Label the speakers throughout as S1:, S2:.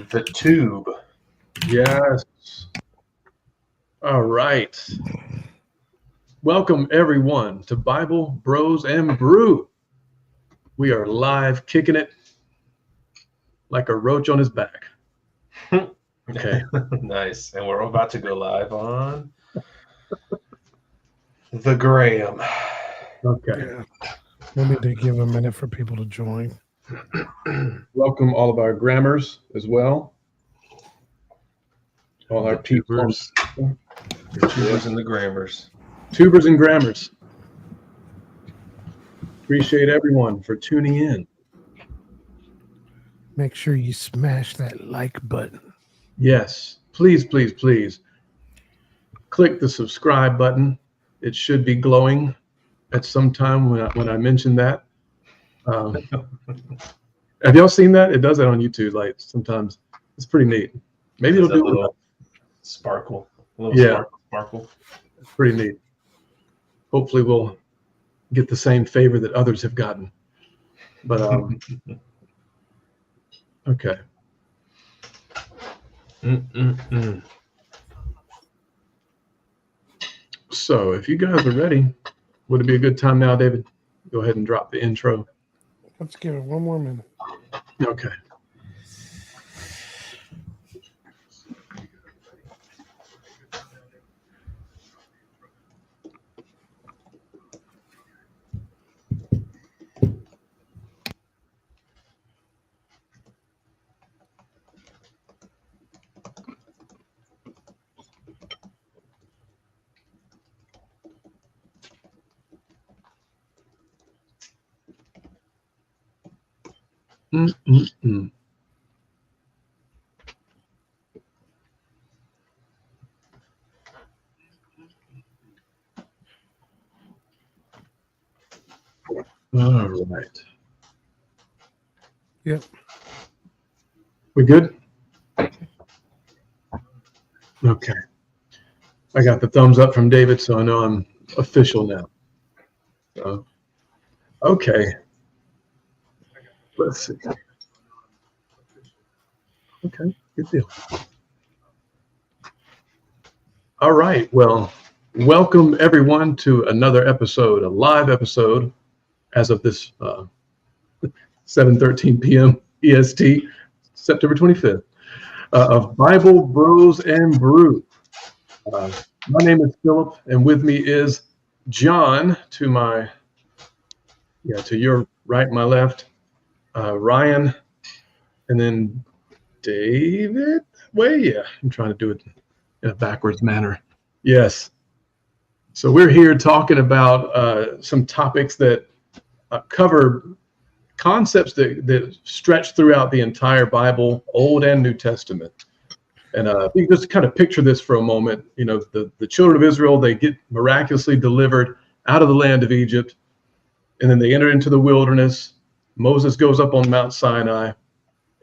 S1: The tube.
S2: Yes. All right. Welcome, everyone, to Bible, Bros, and Brew. We are live kicking it like a roach on his back. Okay.
S1: Nice. And we're about to go live on the Graham.
S2: Okay.
S3: Yeah. We'll need to give a minute for people to join.
S2: Welcome all of our grammars as well. All our
S1: tubers. The tubers and the grammars.
S2: Tubers and grammars. Appreciate everyone for tuning in.
S3: Make sure you smash that like button.
S2: Yes, please, please, please. Click the subscribe button. It should be glowing at some time when I mention that. Have y'all seen that? It does that on YouTube. Like sometimes it's pretty neat. Maybe it'll do
S1: a little sparkle. A little sparkle.
S2: It's pretty neat. Hopefully we'll get the same favor that others have gotten. But okay. So if you guys are ready, would it be a good time now, David? Go ahead and drop the intro.
S3: Let's give it one more minute.
S2: Okay. All right.
S3: Yep.
S2: We good? Okay. I got the thumbs up from David, so I know I'm official now. So, okay. Let's see. Okay, good deal. All right. Well, welcome everyone to another episode, a live episode, as of this 7:13 p.m. EST, September 25th, of Bible, Bros, and Brew. My name is Philip, and with me is John to your right, my left, Ryan, and then David. I'm trying to do it in a backwards manner. Yes. So we're here talking about some topics that cover concepts that stretch throughout the entire Bible, Old and New Testament. And if you just kind of picture this for a moment, you know, the children of Israel, they get miraculously delivered out of the land of Egypt, and then they enter into the wilderness. Moses goes up on Mount Sinai,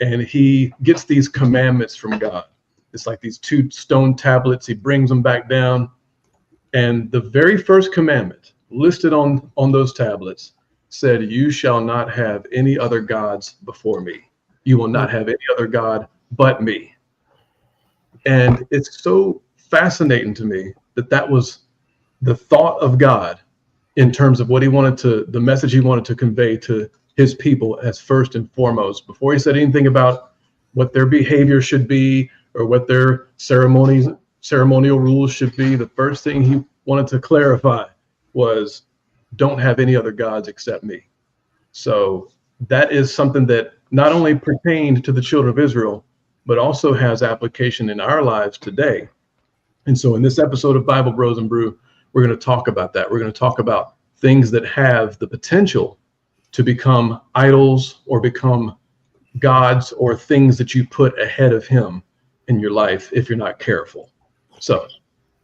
S2: and he gets these commandments from God. It's like these 2 stone tablets. He brings them back down. And the very first commandment listed on those tablets said, "You shall not have any other gods before me. You will not have any other God but me." And it's so fascinating to me that was the thought of God in terms of what the message he wanted to convey to his people as first and foremost, before he said anything about what their behavior should be or what their ceremonial rules should be. The first thing he wanted to clarify was, don't have any other gods except me. So that is something that not only pertained to the children of Israel, but also has application in our lives today. And so in this episode of Bible Bros and Brew, we're going to talk about that. We're going to talk about things that have the potential to become idols or become gods or things that you put ahead of him in your life if you're not careful. So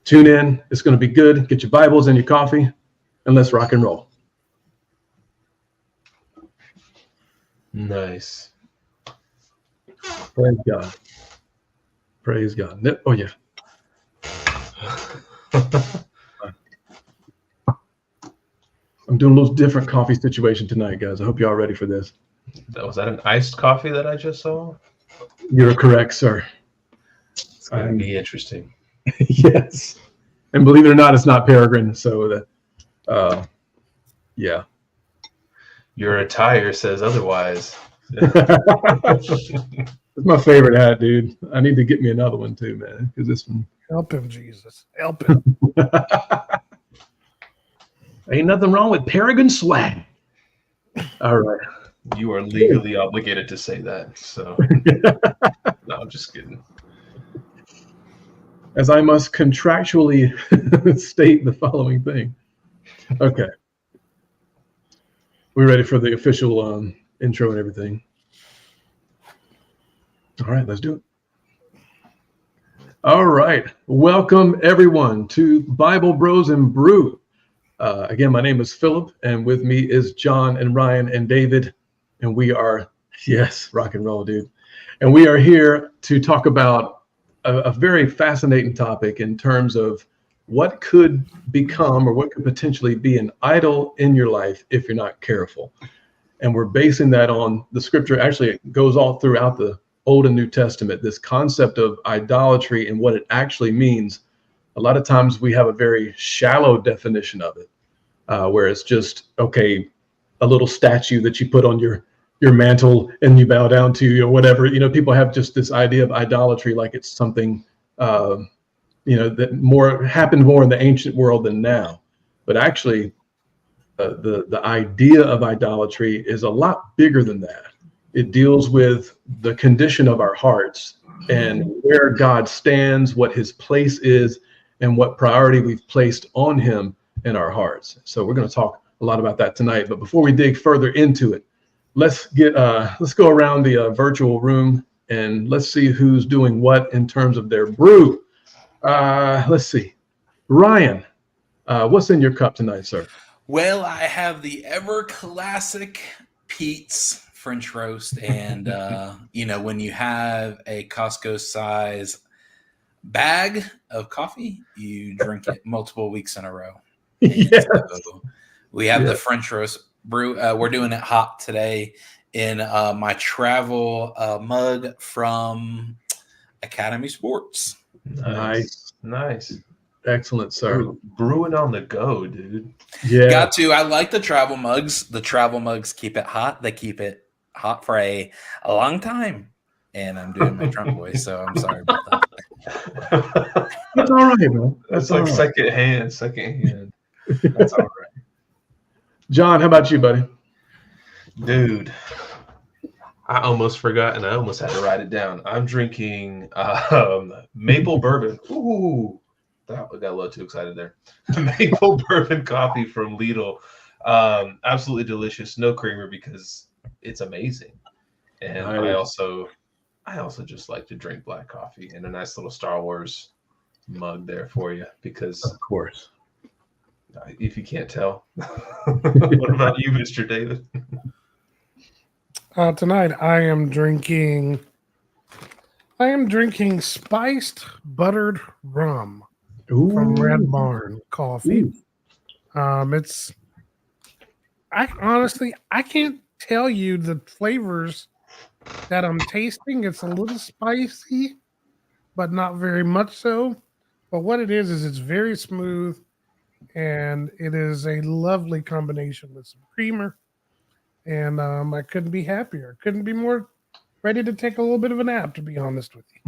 S2: tune in. It's going to be good. Get your Bibles and your coffee, and let's rock and roll.
S1: Nice.
S2: Praise God. Praise God. Oh, yeah. I'm doing a little different coffee situation tonight, guys. I hope y'all are ready for this.
S1: Was that an iced coffee that I just saw?
S2: You're correct, sir.
S1: It's going to be interesting.
S2: Yes. And believe it or not, it's not Peregrine. So, yeah.
S1: Your attire says otherwise.
S2: It's my favorite hat, dude. I need to get me another one too, man. Because this one.
S3: Help him, Jesus. Help him.
S2: Ain't nothing wrong with Peregrine swag. All right.
S1: You are legally obligated to say that. So, no, I'm just kidding.
S2: As I must contractually state the following thing. Okay. We ready for the official intro and everything? All right, let's do it. All right. Welcome, everyone, to Bible Bros and Brew. Again, my name is Philip, and with me is John and Ryan and David. And we are, yes, rock and roll, dude. And we are here to talk about a very fascinating topic in terms of what could become or what could potentially be an idol in your life if you're not careful. And we're basing that on the scripture. Actually, it goes all throughout the Old and New Testament, this concept of idolatry and what it actually means. A lot of times we have a very shallow definition of it, where it's just, okay, a little statue that you put on your mantle and you bow down to, or whatever. You know, people have just this idea of idolatry like it's something, that happened more in the ancient world than now. But actually, the idea of idolatry is a lot bigger than that. It deals with the condition of our hearts and where God stands, what his place is, and what priority we've placed on him in our hearts. So we're going to talk a lot about that tonight. But before we dig further into it, let's go around the virtual room and let's see who's doing what in terms of their brew. Let's see. Ryan, what's in your cup tonight, sir?
S4: Well, I have the ever classic Pete's French roast. And, when you have a Costco size bag of coffee, you drink it multiple weeks in a row.
S2: Yes.
S4: So we have the French roast brew. We're doing it hot today in my travel mug from Academy Sports.
S1: Nice.
S2: Excellent, sir.
S1: Brewing on the go, dude.
S2: Yeah.
S4: Got to. I like the travel mugs. The travel mugs keep it hot. They keep it hot for a long time. And I'm doing my Trump voice, so I'm sorry about that.
S2: That's all right, man.
S1: That's like second hand. That's all right.
S2: John, how about you, buddy?
S1: Dude, I almost forgot, and I almost had to write it down. I'm drinking maple bourbon. Ooh, that got a little too excited there. Maple bourbon coffee from Lidl. Absolutely delicious. No creamer because it's amazing. And
S2: Nice.
S1: I also just like to drink black coffee in a nice little Star Wars mug there for you because,
S2: Of course.
S1: if you can't tell. What about you, Mr. David?
S3: Tonight I am drinking spiced buttered rum from Red Barn Coffee. I can't tell you the flavors that I'm tasting. It's a little spicy, but not very much so. But what it is it's very smooth, and it is a lovely combination with some creamer. And I couldn't be happier. Couldn't be more ready to take a little bit of a nap, to be honest with you.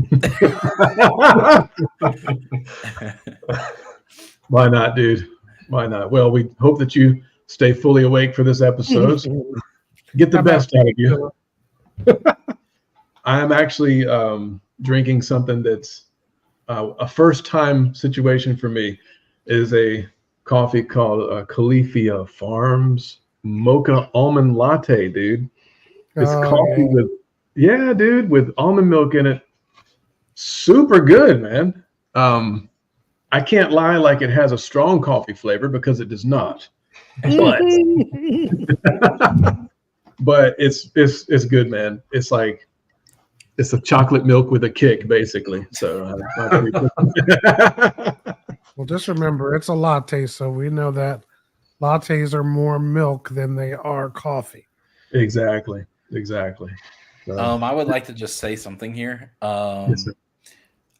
S2: Why not, dude? Why not? Well, we hope that you stay fully awake for this episode. So get the best out of you. I am actually drinking something that's a first-time situation for me. It is a coffee called Califia Farms Mocha Almond Latte, dude. It's coffee with almond milk in it. Super good, man. I can't lie, like it has a strong coffee flavor because it does not. But but it's good, man. It's like it's a chocolate milk with a kick, basically. So
S3: Well, just remember, it's a latte, so we know that lattes are more milk than they are coffee.
S2: Exactly.
S4: I would like to just say something here.
S2: Yes, sir.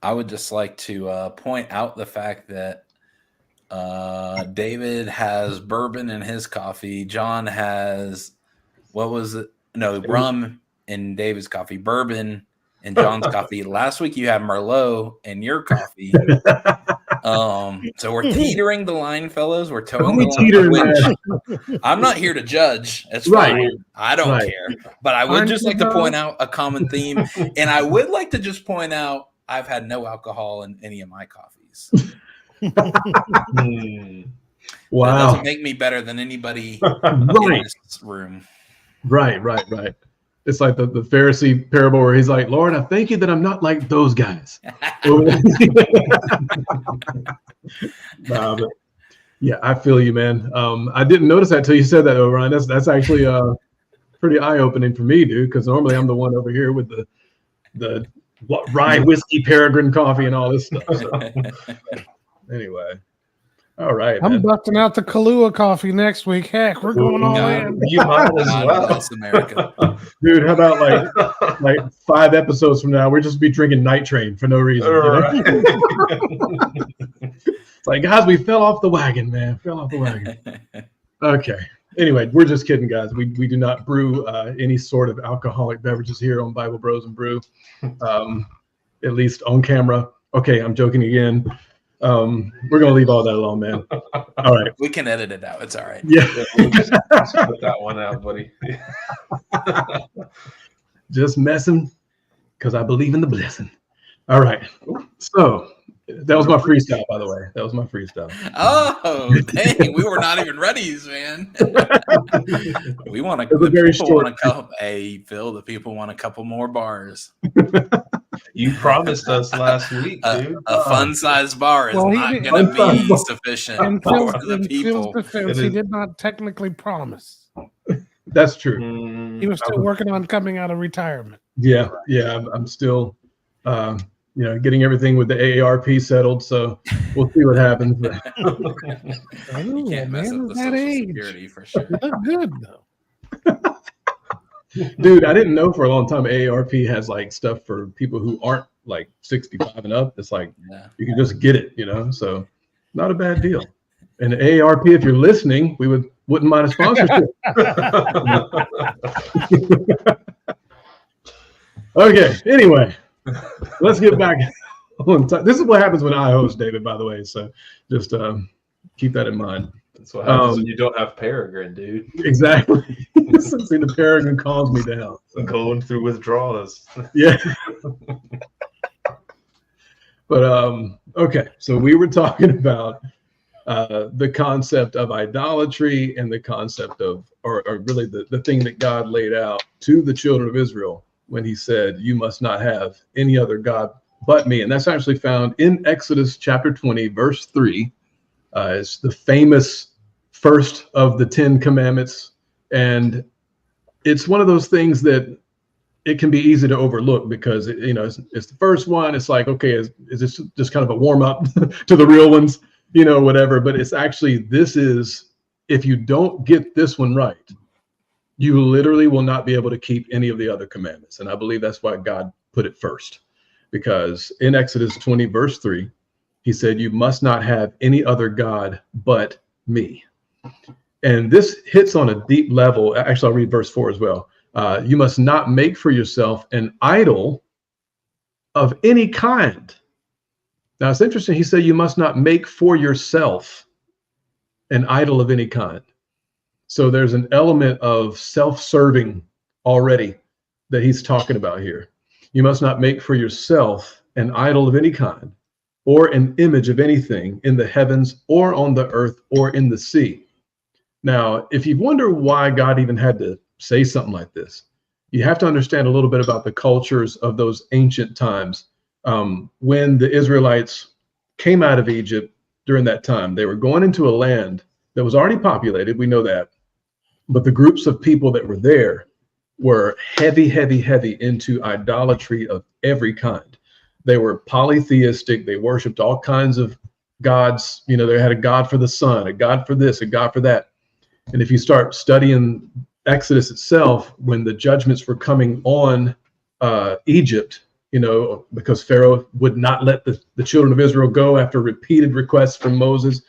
S4: I would just like to point out the fact that David has bourbon in his coffee. John has, what was it? No, rum in David's coffee, bourbon in John's coffee. Last week you had Merlot in your coffee. So we're teetering the line, fellas. We're towing the line. I'm not here to judge. It's fine. I don't care. But I would just like to point out a common theme. And I would like to just point out I've had no alcohol in any of my coffees.
S2: Wow.
S4: That doesn't make me better than anybody in this room.
S2: Right. It's like the Pharisee parable where he's like, Lord, I thank you that I'm not like those guys. But yeah, I feel you, man. I didn't notice that till you said that, though, Ryan. That's actually pretty eye-opening for me, dude, because normally I'm the one over here with the rye whiskey peregrine coffee and all this stuff. So. Anyway. All right,
S3: I'm busting out the Kahlua coffee next week. Heck, we're going all in.
S1: You might as well.
S4: America.
S2: Dude, how about like 5 episodes from now, we're just be drinking Night Train for no reason.
S1: Right.
S2: It's like, guys, we fell off the wagon, man. Fell off the wagon. Okay. Anyway, we're just kidding, guys. We do not brew any sort of alcoholic beverages here on Bible Bros and Brew, at least on camera. Okay, I'm joking again. We're gonna leave all that alone, man. All right,
S4: we can edit it out. It's all right.
S2: Yeah,
S1: we'll just put that one out, buddy.
S2: Just messing because I believe in the blessing. All right, so that was my freestyle, by the way. That was my freestyle.
S4: Oh, dang! We were not even ready, man. We want to. Hey, Phil, the people want a couple more bars.
S1: You promised us last week, dude.
S4: A fun-sized bar is not going to be sufficient for the people.
S3: Defense, he did not technically promise.
S2: That's true.
S3: He was still working on coming out of retirement.
S2: Yeah. I'm still, getting everything with the AARP settled. So we'll see what happens.
S4: You can't mess up the Social Security for sure.
S3: You look good though.
S2: Dude, I didn't know for a long time AARP has like stuff for people who aren't like 65 and up. It's like you can just get it, so not a bad deal. And AARP, if you're listening, we wouldn't mind a sponsorship. Okay, anyway, let's get back on time. This is what happens when I host, David, by the way. So just keep that in mind.
S1: That's what happens when you don't have Peregrine, dude.
S2: Exactly. See, the Peregrine calms me down.
S1: So. Going through withdrawals.
S2: Yeah. But okay, so we were talking about the concept of idolatry and the concept of, or really the thing that God laid out to the children of Israel when he said, you must not have any other God but me. And that's actually found in Exodus chapter 20, verse 3. It's the famous first of the 10 commandments. And it's one of those things that it can be easy to overlook because, it's the first one. It's like, okay, is this just kind of a warm up to the real ones, whatever. But it's actually, this is, if you don't get this one right, you literally will not be able to keep any of the other commandments. And I believe that's why God put it first, because in Exodus 20, verse 3, he said, you must not have any other God but me. And this hits on a deep level. Actually, I'll read verse 4 as well. You must not make for yourself an idol of any kind. Now, it's interesting. He said, you must not make for yourself an idol of any kind. So there's an element of self-serving already that he's talking about here. You must not make for yourself an idol of any kind, or an image of anything in the heavens or on the earth or in the sea. Now, if you wonder why God even had to say something like this, you have to understand a little bit about the cultures of those ancient times. When the Israelites came out of Egypt during that time, they were going into a land that was already populated. We know that. But the groups of people that were there were heavy into idolatry of every kind. They were polytheistic. They worshiped all kinds of gods. They had a god for the sun, a god for this, a god for that. And if you start studying Exodus itself, when the judgments were coming on Egypt, because Pharaoh would not let the children of Israel go after repeated requests from Moses.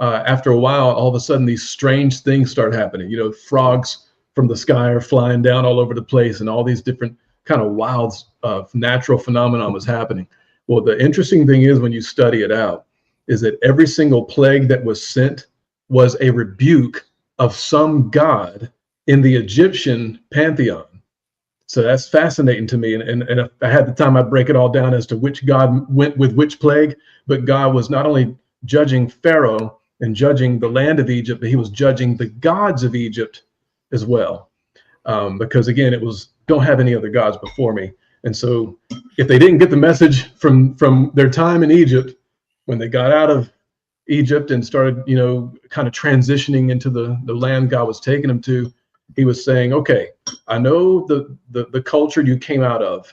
S2: After a while, all of a sudden, these strange things start happening. Frogs from the sky are flying down all over the place, and all these different kind of wild natural phenomenon was happening. Well, the interesting thing is, when you study it out, is that every single plague that was sent was a rebuke of some god in the Egyptian pantheon. So that's fascinating to me. And if I had the time, I'd break it all down as to which god went with which plague. But God was not only judging Pharaoh and judging the land of Egypt, but he was judging the gods of Egypt as well. Because again, it was, don't have any other gods before me. And so if they didn't get the message from their time in Egypt, when they got out of Egypt and started, kind of transitioning into the land God was taking them to, he was saying, okay, I know the culture you came out of,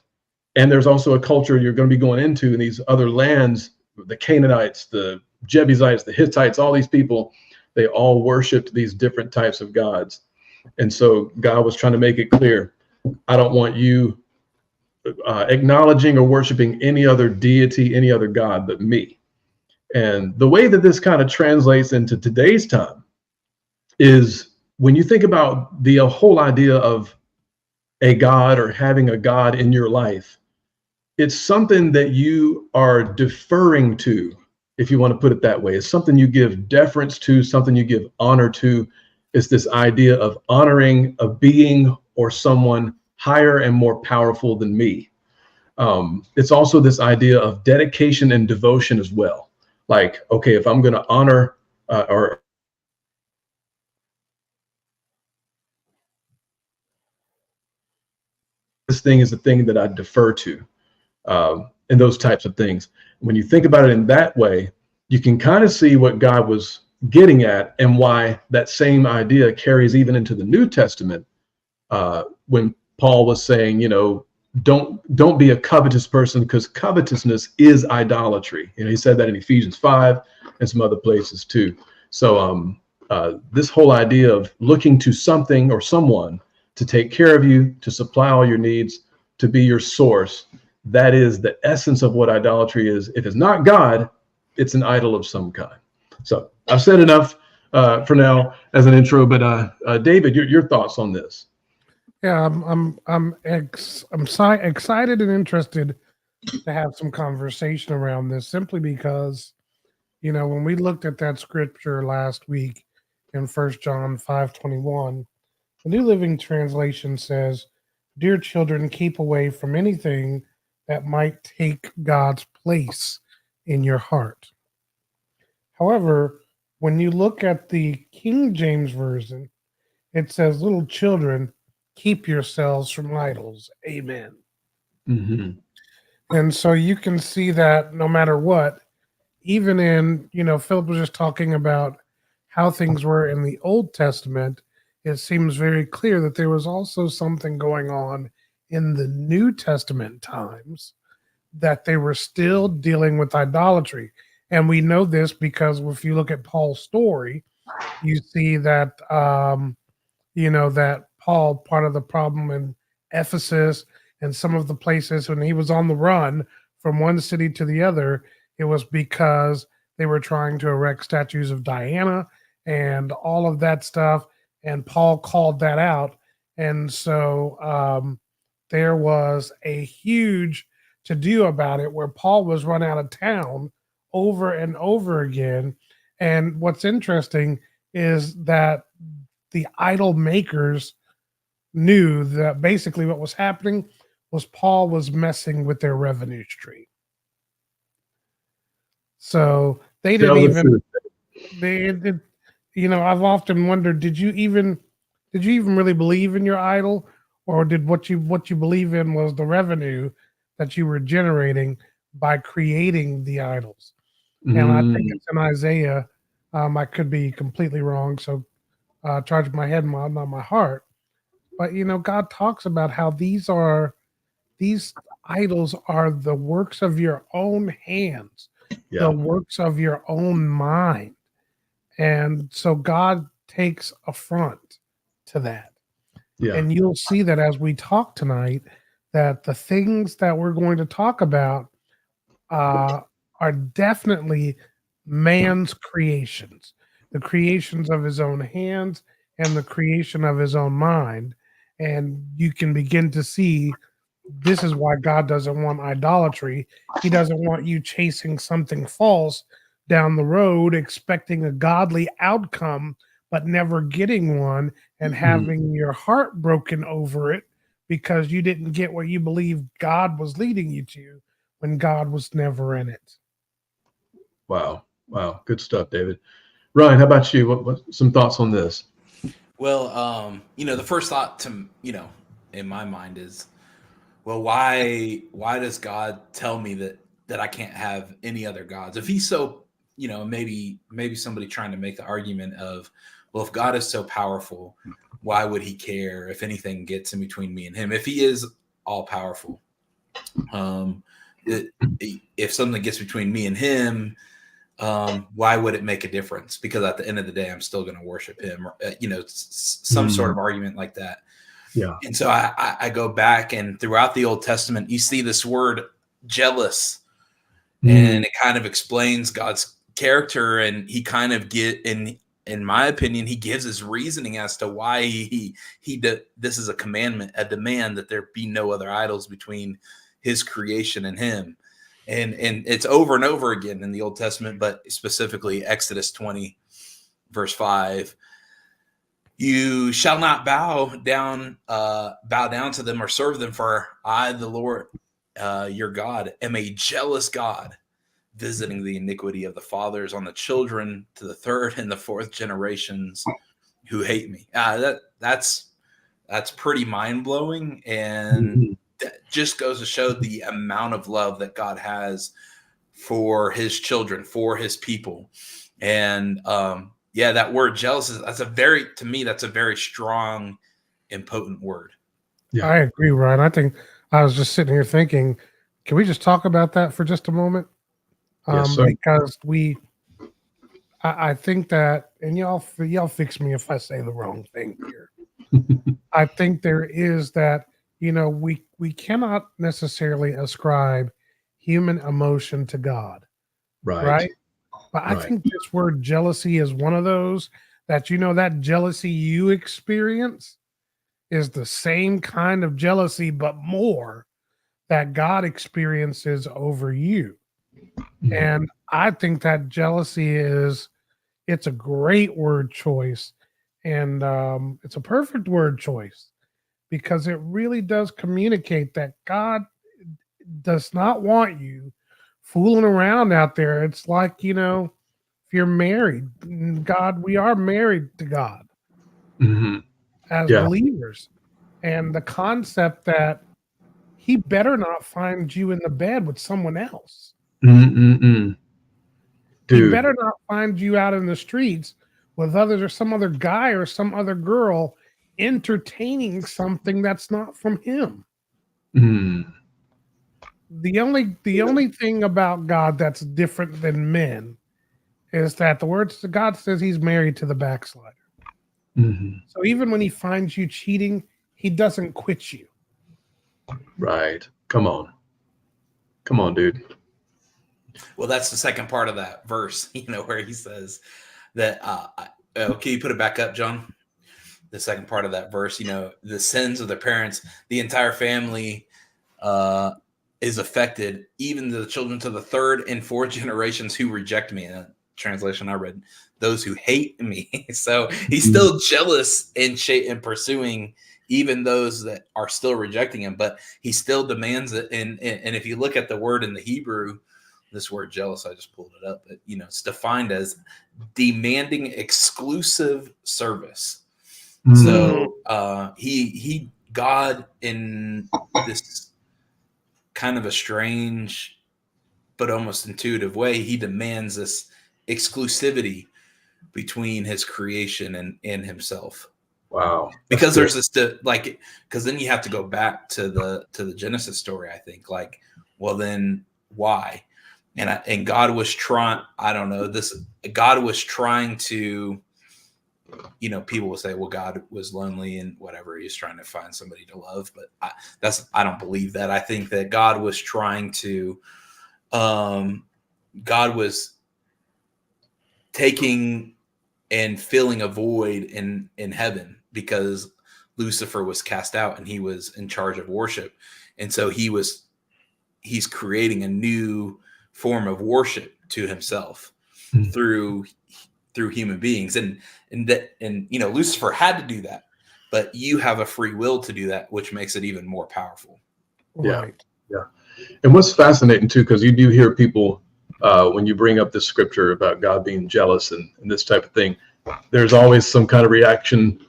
S2: and there's also a culture you're going to be going into in these other lands, the Canaanites, the Jebusites, the Hittites, all these people, they all worshiped these different types of gods. And so God was trying to make it clear, I don't want you acknowledging or worshiping any other deity, any other God but me. And the way that this kind of translates into today's time is, when you think about the whole idea of a God or having a God in your life, it's something that you are deferring to, if you want to put it that way. It's something you give deference to, something you give honor to. It's this idea of honoring a being or someone higher and more powerful than me. It's also this idea of dedication and devotion as well. Like, okay, if I'm going to honor or this thing is the thing that I defer to, and those types of things. When you think about it in that way, you can kind of see what God was getting at and why that same idea carries even into the New Testament. When Paul was saying, don't be a covetous person, because covetousness is idolatry. He said that in Ephesians 5 and some other places too. So this whole idea of looking to something or someone to take care of you, to supply all your needs, to be your source, that is the essence of what idolatry is. If it's not God, it's an idol of some kind. So I've said enough for now as an intro, but David, your thoughts on this?
S3: Yeah, I'm excited and interested to have some conversation around this, simply because, when we looked at that scripture last week in 1 John 5:21, the New Living Translation says, "Dear children, keep away from anything that might take God's place in your heart." However, when you look at the King James Version, it says, "Little children, keep yourselves from idols." Amen.
S2: Mm-hmm.
S3: And so you can see that no matter what, even in, Philip was just talking about how things were in the Old Testament, it seems very clear that there was also something going on in the New Testament times, that they were still dealing with idolatry. And we know this because if you look at Paul's story, you see that, that Paul, part of the problem in Ephesus and some of the places when he was on the run from one city to the other, it was because they were trying to erect statues of Diana and all of that stuff. And Paul called that out. And so there was a huge to do about it, where Paul was run out of town over and over again. And what's interesting is that the idol makers knew that basically what was happening was Paul was messing with their revenue stream. So they didn't even, they did, I've often wondered, did you even really believe in your idol, or did what you believe in was the revenue that you were generating by creating the idols? And I think it's in Isaiah. I could be completely wrong, so charge my head, not my heart. But God talks about how these idols are the works of your own hands, the works of your own mind. And so God takes affront to that.
S2: Yeah.
S3: And you'll see that as we talk tonight, that the things that we're going to talk about are definitely man's creations, the creations of his own hands and the creation of his own mind. And you can begin to see this is why God doesn't want idolatry. He doesn't want you chasing something false down the road, expecting a godly outcome, but never getting one and having your heart broken over it because you didn't get what you believed God was leading you to when God was never in it.
S2: Wow. Wow. Good stuff, David. Ryan, how about you? What some thoughts on this?
S4: Well, the first thought to, in my mind is, well, why does God tell me that I can't have any other gods? If he's so, maybe somebody trying to make the argument of, well, if God is so powerful, why would he care if anything gets in between me and him? If he is all powerful, if something gets between me and him, why would it make a difference? Because at the end of the day, I'm still going to worship him, some sort of argument like that.
S2: Yeah.
S4: And so I go back, and throughout the Old Testament, you see this word jealous, and it kind of explains God's character. And he kind of in my opinion, he gives his reasoning as to why he did. This is a commandment, a demand that there be no other idols between his creation and him. And it's over and over again in the Old Testament, but specifically Exodus 20, verse 5. You shall not bow down to them or serve them, for I, the Lord, your God, am a jealous God, visiting the iniquity of the fathers on the children to the third and the fourth generations who hate me. That's pretty mind blowing, and that just goes to show the amount of love that God has for his children, for his people. And that word jealous that's a very strong and potent word.
S3: Yeah. I agree, Ryan. I think I was just sitting here thinking, can we just talk about that for just a moment?
S2: Yes, sir.
S3: Because I think that, and y'all fix me if I say the wrong thing here. I think there is that, we cannot necessarily ascribe human emotion to God. Right? But I think this word jealousy is one of those that, that jealousy you experience is the same kind of jealousy, but more that God experiences over you. And I think that jealousy it's a great word choice. And it's a perfect word choice because it really does communicate that God does not want you fooling around out there. It's like, if you're married, God, we are married to God as believers. And the concept that he better not find you in the bed with someone else.
S2: Dude.
S3: He better not find you out in the streets with others or some other guy or some other girl entertaining something that's not from him. The only thing about God that's different than men is that the words of God says he's married to the backslider. So even when he finds you cheating, he doesn't quit you.
S2: Right. Come on, dude.
S4: Well, that's the second part of that verse, where he says that, can you put it back up, John? The second part of that verse, the sins of the parents, the entire family is affected, even the children to the third and fourth generations who reject me. In translation I read, those who hate me. So he's still jealous and pursuing even those that are still rejecting him, but he still demands it. And if you look at the word in the Hebrew, this word jealous, I just pulled it up, but it's defined as demanding exclusive service. So God, in this kind of a strange but almost intuitive way, he demands this exclusivity between his creation and himself.
S2: Wow.
S4: Because there's this because then you have to go back to the Genesis story, I think. Like, well, then why? And God was trying, I don't know, God was trying to people will say, well, God was lonely and whatever. He was trying to find somebody to love. But I don't believe that. I think that God was trying to, God was taking and filling a void in heaven because Lucifer was cast out and he was in charge of worship. And so he's creating a new form of worship to himself through human beings. And Lucifer had to do that, but you have a free will to do that, which makes it even more powerful.
S3: Right.
S2: Yeah. And what's fascinating too, because you do hear people, when you bring up this scripture about God being jealous and this type of thing, there's always some kind of reaction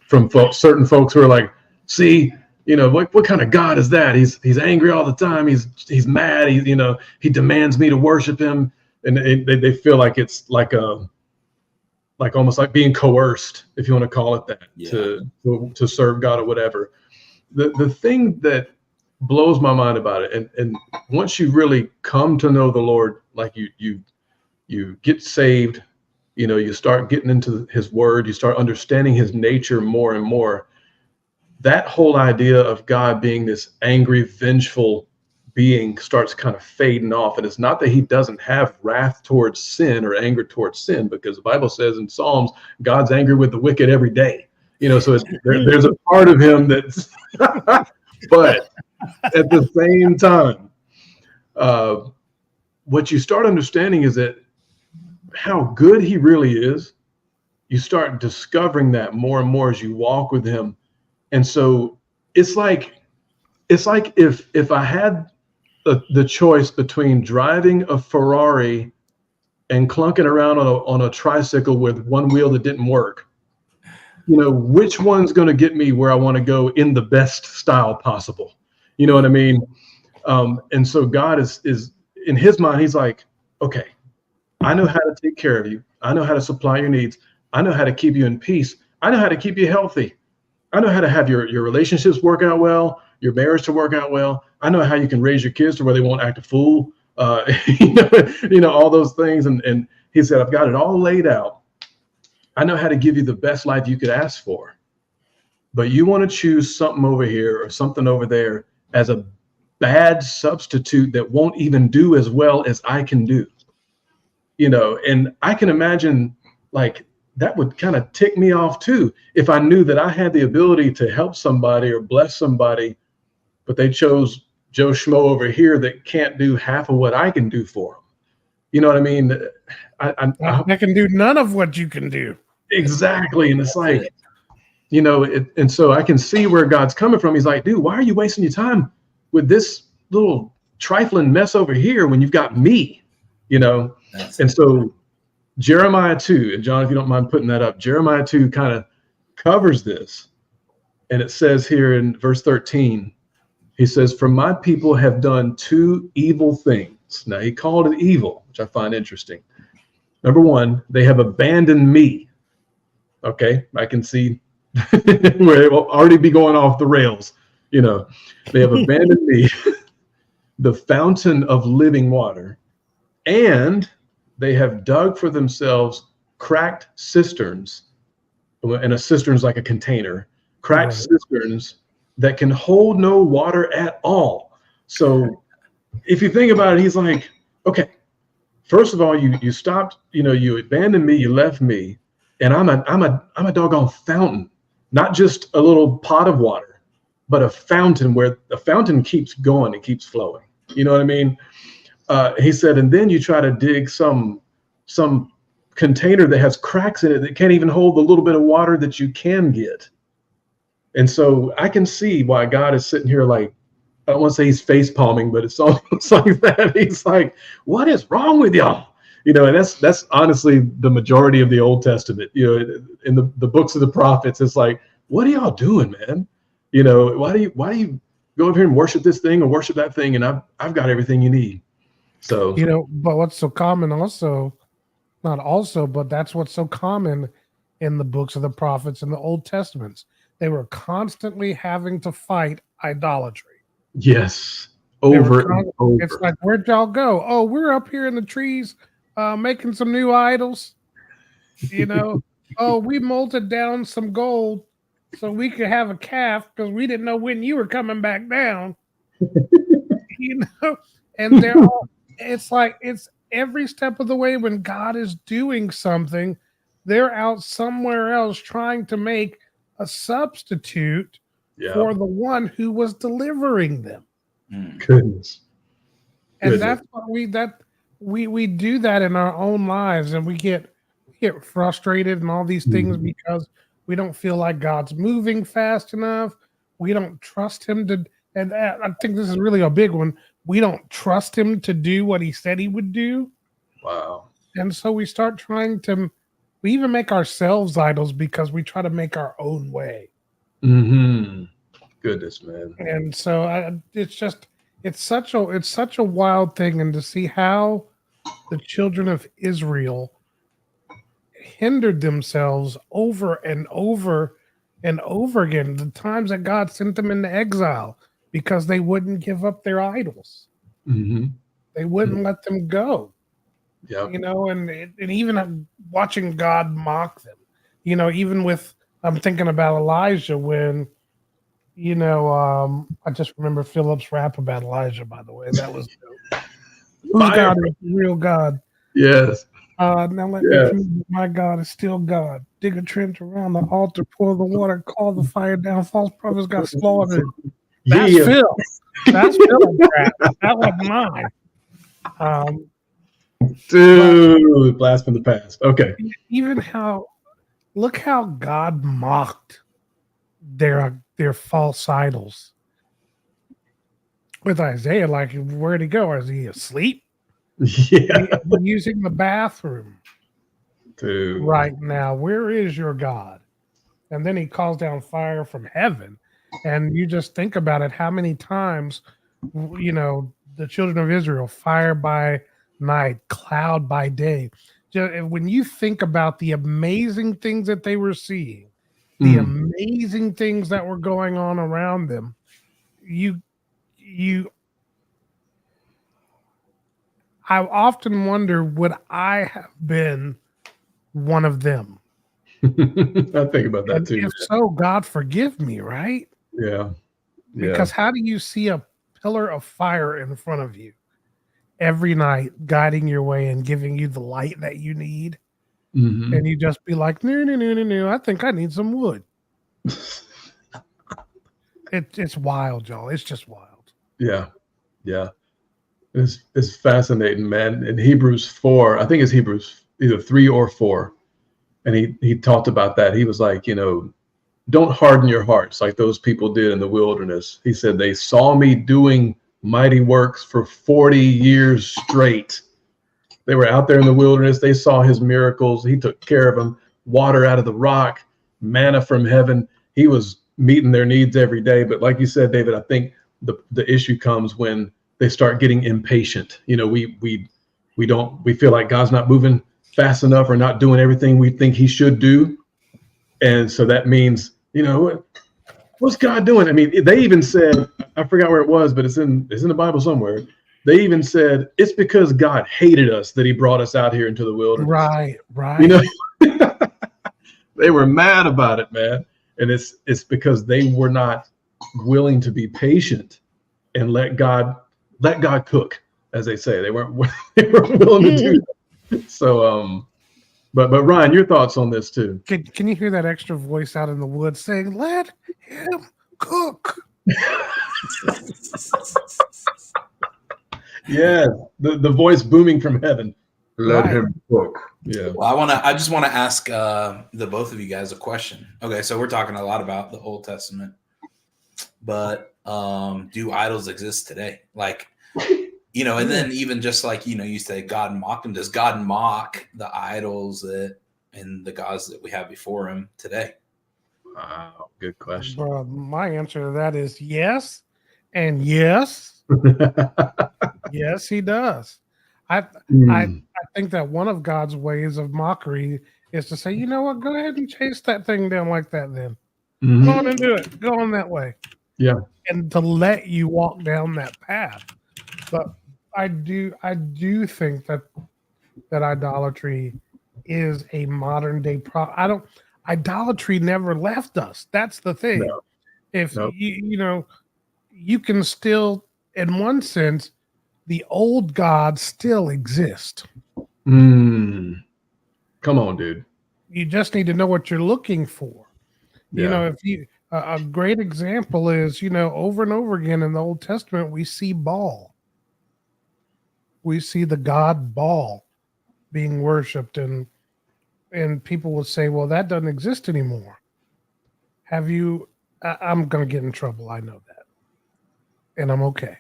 S2: from certain folks who are like, see, what kind of God is that? He's angry all the time. He's mad. He demands me to worship him. And they feel like it's like almost like being coerced, if you want to call it that, to serve God or whatever. The thing that blows my mind about it, and once you really come to know the Lord, like you get saved, you start getting into his word, you start understanding his nature more and more. That whole idea of God being this angry, vengeful being starts kind of fading off. And it's not that he doesn't have wrath towards sin or anger towards sin, because the Bible says in Psalms, God's angry with the wicked every day. So there's a part of him that's, but at the same time, what you start understanding is that how good he really is. You start discovering that more and more as you walk with him. And so it's like if I had the choice between driving a Ferrari and clunking around on a tricycle with one wheel that didn't work, which one's going to get me where I want to go in the best style possible? You know what I mean? And so God is in his mind, he's like, okay, I know how to take care of you. I know how to supply your needs. I know how to keep you in peace. I know how to keep you healthy. I know how to have your relationships work out well, your marriage to work out well. I know how you can raise your kids to where they won't act a fool. All those things. And he said, I've got it all laid out. I know how to give you the best life you could ask for. But you want to choose something over here or something over there as a bad substitute that won't even do as well as I can do. And I can imagine like that would kind of tick me off too, if I knew that I had the ability to help somebody or bless somebody, but they chose Joe Schmo over here that can't do half of what I can do for them. You know what I mean?
S3: I can do none of what you can do.
S2: Exactly. And it's like, and so I can see where God's coming from. He's like, dude, why are you wasting your time with this little trifling mess over here when you've got me, And so Jeremiah 2, and John, if you don't mind putting that up, Jeremiah 2 kind of covers this. And it says here in verse 13, he says, for my people have done two evil things. Now he called it evil, which I find interesting. Number one, they have abandoned me. Okay, I can see where it will already be going off the rails. They have abandoned me, the fountain of living water, and they have dug for themselves cracked cisterns, and a cistern is like a container, cracked cisterns that can hold no water at all. So if you think about it, he's like, okay, first of all, you stopped, you abandoned me, you left me, and I'm a doggone fountain, not just a little pot of water, but a fountain where the fountain keeps going, it keeps flowing. You know what I mean? He said, and then you try to dig some container that has cracks in it that can't even hold the little bit of water that you can get. And so I can see why God is sitting here like, I don't want to say he's face palming, but it's almost like that. He's like, what is wrong with y'all? And that's honestly the majority of the Old Testament. In the books of the prophets, it's like, what are y'all doing, man? Why do you go over here and worship this thing or worship that thing? And I've got everything you need. So,
S3: but what's so common also, not also, but that's what's so common in the books of the prophets in the Old Testaments. They were constantly having to fight idolatry.
S2: Yes. Over and over.
S3: It's like, where'd y'all go? Oh, we're up here in the trees making some new idols. oh, we melted down some gold so we could have a calf because we didn't know when you were coming back down. You know, and they're all, it's like it's every step of the way when God is doing something, they're out somewhere else trying to make a substitute
S2: Yeah.
S3: for the one who was delivering them.
S2: Goodness.
S3: And
S2: Goodness.
S3: that's what we do that in our own lives, and we get frustrated and all these things because we don't feel like God's moving fast enough. We don't trust him to, and I think this is really a big one. We don't trust him to do what he said he would do.
S2: Wow.
S3: And so we start trying to, we even make ourselves idols because we try to make our own way.
S2: Mm-hmm. Goodness, man.
S3: And so it's such a wild thing, and to see how the children of Israel hindered themselves over and over and over again, the times that God sent them into exile because they wouldn't give up their idols.
S2: Mm-hmm.
S3: They wouldn't let them go.
S2: Yeah.
S3: You know, and even watching God mock them. You know, even with, I'm thinking about Elijah when, you know, I just remember Philip's rap about Elijah, by the way. That was dope. Whose God is the real God?
S2: Yes.
S3: Now let me prove that my God is still God. Dig a trench around the altar, pour the water, call the fire down. False prophets got slaughtered. That's Phil. That's Philip's rap. That was mine.
S2: Dude, blast from the past. Okay.
S3: Even look how God mocked their false idols. With Isaiah, like, where'd he go? Is he asleep?
S2: Yeah.
S3: Using the bathroom.
S2: Dude.
S3: Right now, where is your God? And then he calls down fire from heaven. And you just think about it, how many times, you know, the children of Israel, fire by night, cloud by day. When you think about the amazing things that they were seeing, the amazing things that were going on around them, I often wonder, would I have been one of them?
S2: I think about that too.
S3: If so, God forgive me, right?
S2: Yeah.
S3: Because how do you see a pillar of fire in front of you every night, guiding your way and giving you the light that you need?
S2: Mm-hmm.
S3: And you just be like, no, I think I need some wood. It's wild, y'all. It's just wild.
S2: Yeah. Yeah. It's fascinating, man. In Hebrews 4, I think it's Hebrews either 3 or 4. And he talked about that. He was like, you know, don't harden your hearts like those people did in the wilderness. He said, they saw me doing mighty works for 40 years straight. They were out there in the wilderness. They saw his miracles. He took care of them. Water out of the rock, manna from heaven. He was meeting their needs every day. But like you said, David, I think the issue comes when they start getting impatient. You know, we feel like God's not moving fast enough or not doing everything we think he should do. And so that means, you know, what's God doing? I mean, they even said, I forgot where it was, but it's in the Bible somewhere. They even said it's because God hated us that he brought us out here into the wilderness.
S3: Right.
S2: You know, they were mad about it, man. And it's because they were not willing to be patient and let God cook, as they say. They weren't willing to do that. So, but Ryan, your thoughts on this too?
S3: Can you hear that extra voice out in the woods saying, "Let him cook"?
S2: Yeah, the voice booming from heaven. Let him cook. Yeah.
S4: Well, I just want to ask the both of you guys a question. Okay, so we're talking a lot about the Old Testament, but do idols exist today? Like, you know, and then even just like, you know, you say God mocked him. Does God mock the idols and the gods that we have before him today?
S2: Wow, good question.
S3: Well, my answer to that is yes, and yes. Yes, he does. I think that one of God's ways of mockery is to say, you know what, go ahead and chase that thing down like that then. Go on and do it. Go on that way.
S2: Yeah.
S3: And to let you walk down that path. But I do think that idolatry is a modern day problem. Idolatry never left us. That's the thing.
S2: No.
S3: If
S2: Nope.
S3: you can still, in one sense, the old gods still exist.
S2: Come on, dude.
S3: You just need to know what you're looking for.
S2: Yeah.
S3: If you a great example is, over and over again in the Old Testament, we see Baal. We see the god Baal being worshipped, and people will say, well, that doesn't exist anymore. Have you? I'm going to get in trouble. I know that, and I'm okay.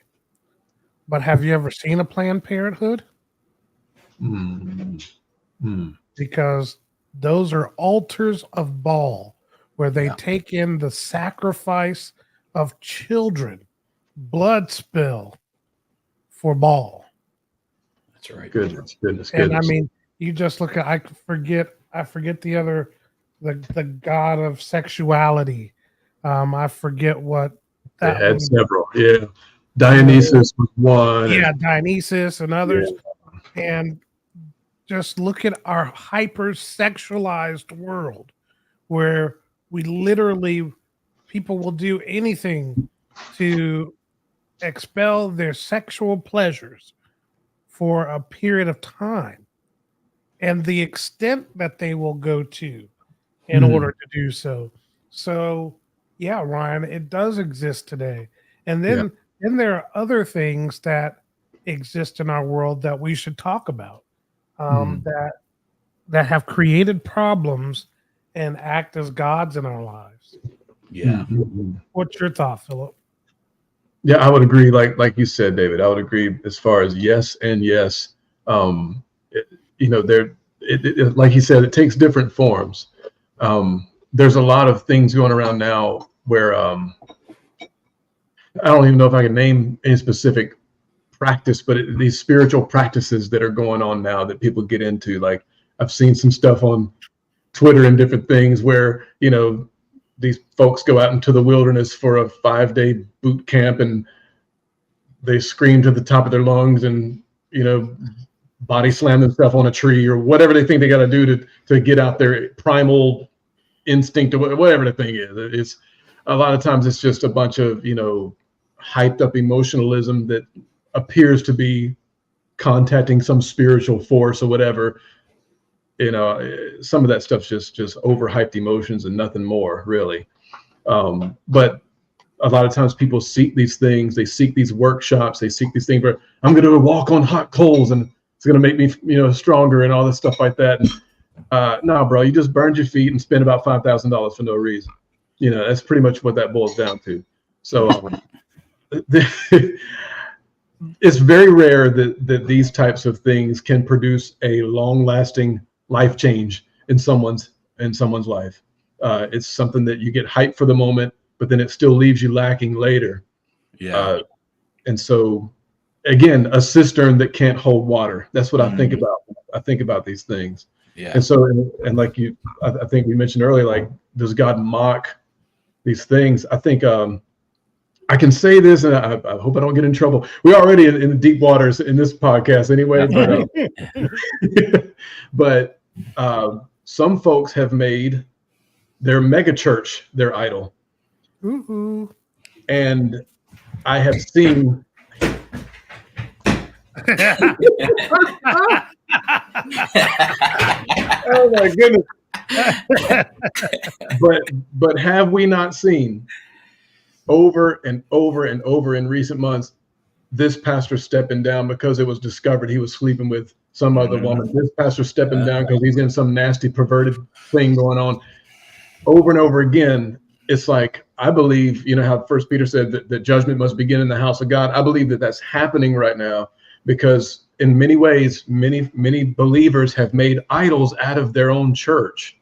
S3: But have you ever seen a Planned Parenthood? Because those are altars of Baal, where they take in the sacrifice of children, blood spill for Baal.
S4: That's right.
S2: Goodness.
S3: And I mean, you just look at, I forget the other, the god of sexuality. I forget what
S2: They
S3: that
S2: had
S3: one.
S2: several. Yeah. Dionysus was one.
S3: Yeah, Dionysus and others.
S2: Yeah.
S3: And just look at our hyper-sexualized world where we literally, people will do anything to expel their sexual pleasures for a period of time, and the extent that they will go to in order to do so. So, yeah, Ryan, it does exist today. And then there are other things that exist in our world that we should talk about, that have created problems and act as gods in our lives.
S4: Yeah.
S3: What's your thought, Philip?
S2: Yeah, I would agree. Like you said, David, I would agree as far as yes and yes. Like you said, it takes different forms. There's a lot of things going around now where I don't even know if I can name any specific practice, but these spiritual practices that are going on now that people get into. Like I've seen some stuff on Twitter and different things where, these folks go out into the wilderness for a 5-day boot camp and they scream to the top of their lungs and, body slam themselves on a tree or whatever they think they got to do to get out their primal instinct or whatever the thing is. It's a lot of times it's just a bunch of, hyped up emotionalism that appears to be contacting some spiritual force or whatever. Some of that stuff's just overhyped emotions and nothing more, really. But a lot of times people seek these things, they seek these workshops, they seek these things where I'm going to walk on hot coals and it's going to make me, stronger and all this stuff like that. And no, bro, you just burned your feet and spent about $5,000 for no reason. That's pretty much what that boils down to. So it's very rare that these types of things can produce a long-lasting life change in someone's life. It's something that you get hyped for the moment, but then it still leaves you lacking later.
S4: Yeah.
S2: And so, again, a cistern that can't hold water. That's what I think about. I think about these things.
S4: Yeah.
S2: And so, and like I think we mentioned earlier, like, does God mock these things? I think I can say this, and I hope I don't get in trouble. We're already in the deep waters in this podcast anyway, but some folks have made their mega church their idol.
S3: Ooh.
S2: And I have seen. Oh my goodness. But have we not seen over and over and over in recent months this pastor stepping down because it was discovered he was sleeping with some other woman? This pastor stepping down because he's in some nasty perverted thing going on. Over and over again, it's like, I believe, how First Peter said that judgment must begin in the house of God. I believe that that's happening right now because in many ways, many believers have made idols out of their own church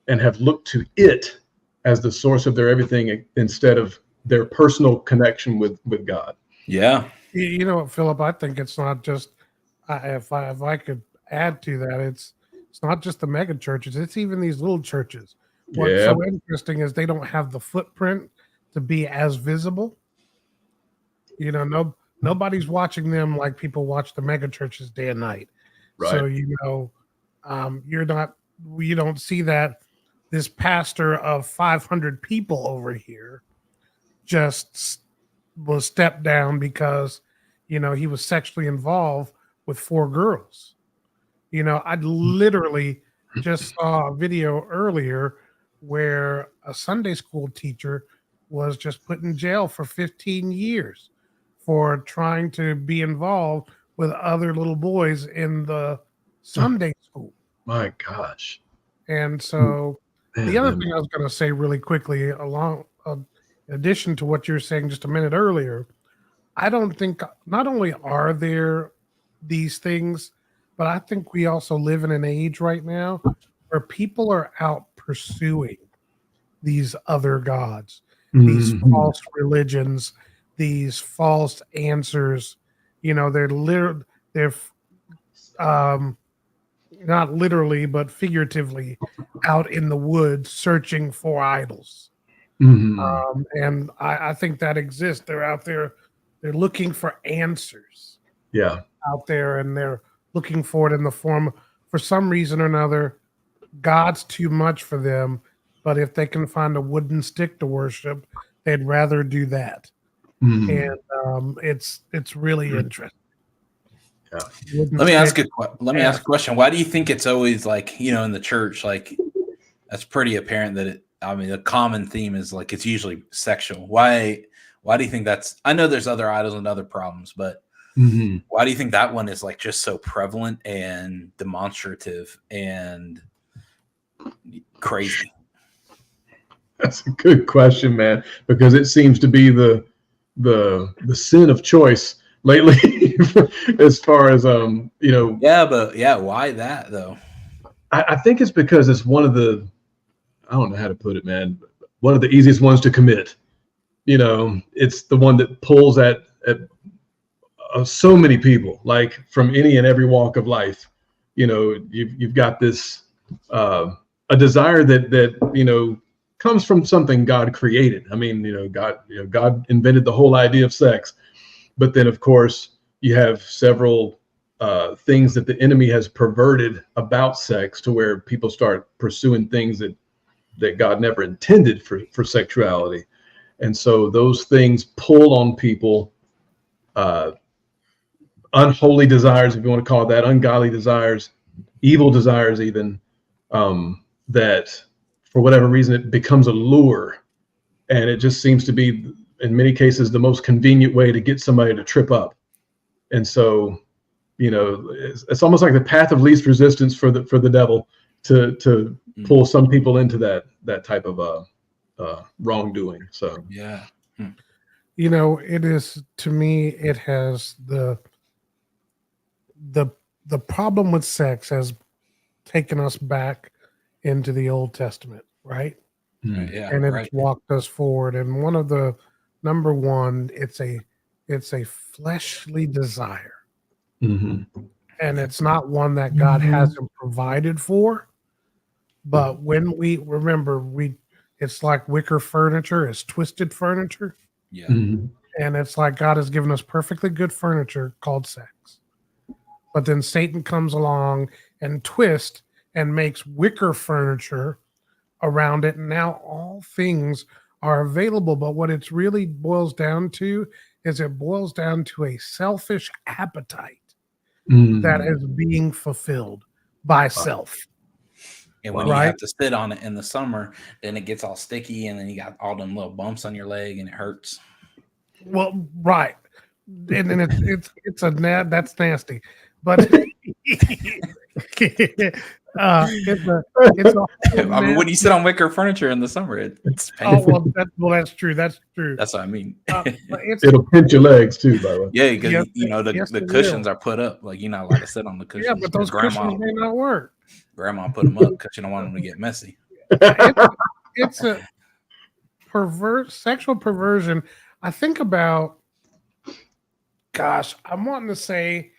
S2: and have looked to it as the source of their everything instead of their personal connection with God.
S4: Yeah.
S3: You know what, Philip? I think it's not just, if I could add to that, it's not just the mega churches. It's even these little churches. What's so interesting is they don't have the footprint to be as visible. Nobody's watching them like people watch the mega churches day and night.
S2: Right.
S3: So, You don't see that this pastor of 500 people over here just was stepped down because, he was sexually involved with 4 girls. I literally just saw a video earlier where a Sunday school teacher was just put in jail for 15 years for trying to be involved with other little boys in the Sunday school.
S2: My gosh.
S3: And so
S2: Man,
S3: the other thing I was going to say really quickly, along in addition to what you were saying just a minute earlier, I don't think not only are there these things, but I think we also live in an age right now where people are out pursuing these other gods, these false religions, these false answers. They're not literally, but figuratively out in the woods searching for idols. And I think that exists. They're out there, they're looking for answers.
S2: Yeah.
S3: Out there, and they're looking for it in the form, for some reason or another, God's too much for them. But if they can find a wooden stick to worship, they'd rather do that. And it's really interesting.
S2: Yeah.
S4: Let me ask a question. Why do you think it's always like, in the church, like that's pretty apparent that the common theme is like it's usually sexual. Why do you think that's? I know there's other idols and other problems, but why do you think that one is like just so prevalent and demonstrative and crazy?
S2: That's a good question, man, because it seems to be the sin of choice lately as far as
S4: why that though?
S2: I think it's because it's one of the, I don't know how to put it, man, one of the easiest ones to commit. It's the one that pulls at so many people, like from any and every walk of life. You've got this a desire that comes from something God created. I mean, God invented the whole idea of sex, but then of course you have several things that the enemy has perverted about sex to where people start pursuing things that God never intended for sexuality. And so those things pull on people, unholy desires, if you want to call it that, ungodly desires, evil desires even, that for whatever reason it becomes a lure. And it just seems to be, in many cases, the most convenient way to get somebody to trip up. And so, it's almost like the path of least resistance for the devil to pull some people into that type of wrongdoing. So
S4: yeah.
S3: It is, to me, it has the problem with sex has taken us back into the Old Testament, right?
S4: Yeah,
S3: and it's walked us forward. And one of the number one, it's a fleshly desire, and it's not one that God hasn't provided for. But when we remember, it's like wicker furniture, it's twisted furniture.
S4: Yeah.
S3: And it's like God has given us perfectly good furniture called sex. But then Satan comes along and twists and makes wicker furniture around it. And now all things are available. But what it really boils down to is it boils down to a selfish appetite that is being fulfilled by self.
S4: And when you have to sit on it in the summer, then it gets all sticky, and then you got all them little bumps on your leg, and it hurts.
S3: Well, right, and then that's nasty, but
S4: I mean, when you sit on wicker furniture in the summer, it's painful.
S3: That's true. That's true.
S4: That's what I mean.
S2: It'll pinch your legs too, by the way.
S4: Yeah, because the cushions are put up. Like you're not allowed to sit on the cushions.
S3: Yeah, but those cushions may not work.
S4: Grandma put them up because you don't want them to get messy.
S3: It's a sexual perversion. I think about, gosh, I'm wanting to say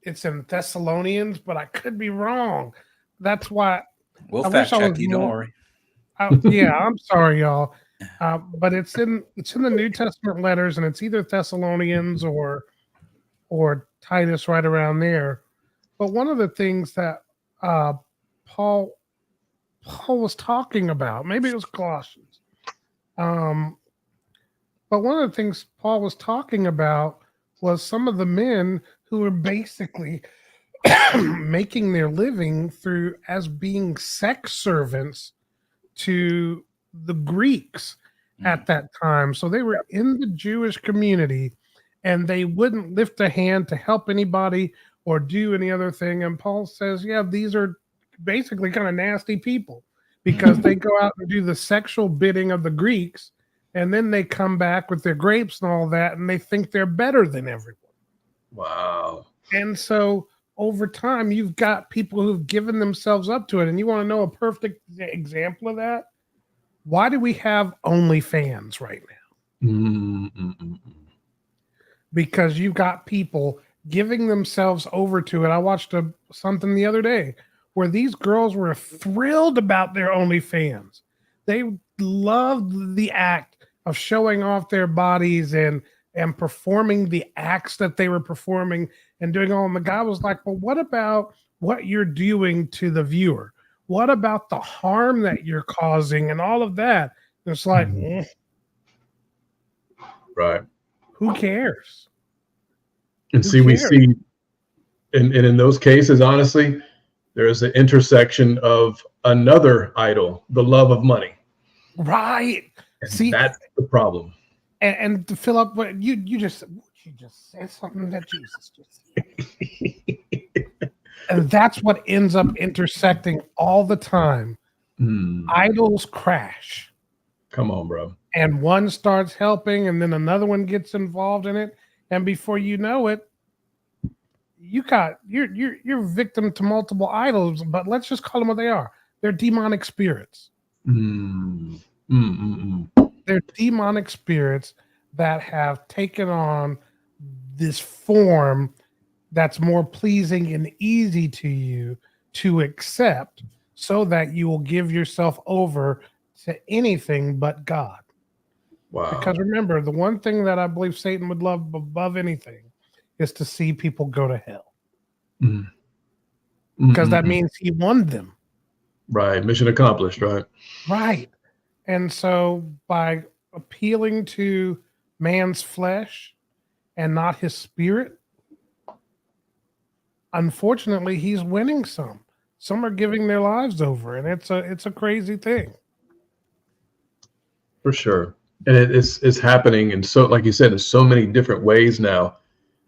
S3: it's in Thessalonians, but I could be wrong. That's why
S4: we'll fact check you. Don't worry.
S3: I'm sorry, y'all. But it's in the New Testament letters, and it's either Thessalonians or Titus, right around there. But one of the things that uh, Paul was talking about. Maybe it was Colossians. But one of the things Paul was talking about was some of the men who were basically making their living through as being sex servants to the Greeks at that time. So they were in the Jewish community and they wouldn't lift a hand to help anybody or do any other thing. And Paul says, yeah, these are basically kind of nasty people because they go out and do the sexual bidding of the Greeks. And then they come back with their grapes and all that, and they think they're better than everyone.
S2: Wow.
S3: And so over time, you've got people who've given themselves up to it. And you want to know a perfect example of that? Why do we have OnlyFans right now? Because you've got people giving themselves over to it. I watched something the other day where these girls were thrilled about their OnlyFans. They loved the act of showing off their bodies and performing the acts that they were performing and doing all. And the guy was like, well, what about what you're doing to the viewer? What about the harm that you're causing and all of that? And it's like,
S2: right.
S3: Who cares?
S2: And we see, and in those cases, honestly, there is an intersection of another idol, the love of money.
S3: Right.
S2: And
S3: see,
S2: that's the problem.
S3: And to fill up what you just said something that Jesus just said. And that's what ends up intersecting all the time. Idols crash.
S2: Come on, bro.
S3: And one starts helping, and then another one gets involved in it, and before you know it, you're victim to multiple idols. But let's just call them what they are. They're demonic spirits. They're demonic spirits that have taken on this form that's more pleasing and easy to you to accept so that you will give yourself over to anything but God.
S2: Wow.
S3: Because remember, the one thing that I believe Satan would love above anything is to see people go to hell. Because that means he won them.
S2: Right. Mission accomplished, right?
S3: Right. And so by appealing to man's flesh and not his spirit, unfortunately, he's winning some. Some are giving their lives over, and it's a crazy thing.
S2: For sure. And it's happening in so, like you said, in so many different ways now.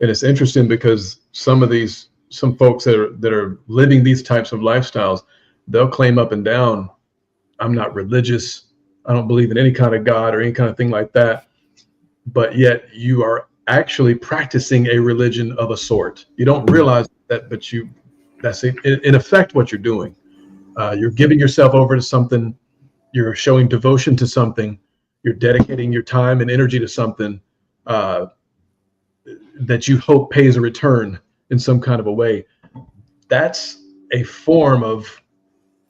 S2: And it's interesting because some folks that are living these types of lifestyles, they'll claim up and down, I'm not religious, I don't believe in any kind of God or any kind of thing like that. But yet you are actually practicing a religion of a sort. You don't realize that, but that's in effect what you're doing. You're giving yourself over to something. You're showing devotion to something. You're dedicating your time and energy to something that you hope pays a return in some kind of a way. That's a form of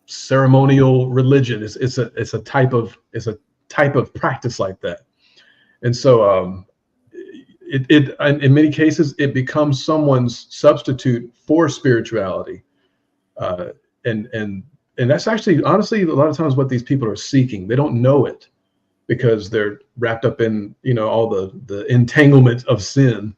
S2: ceremonial religion. It's a type of practice like that. And so it in many cases it becomes someone's substitute for spirituality, and that's actually honestly a lot of times what these people are seeking. They don't know it because they're wrapped up in all the entanglement of sin.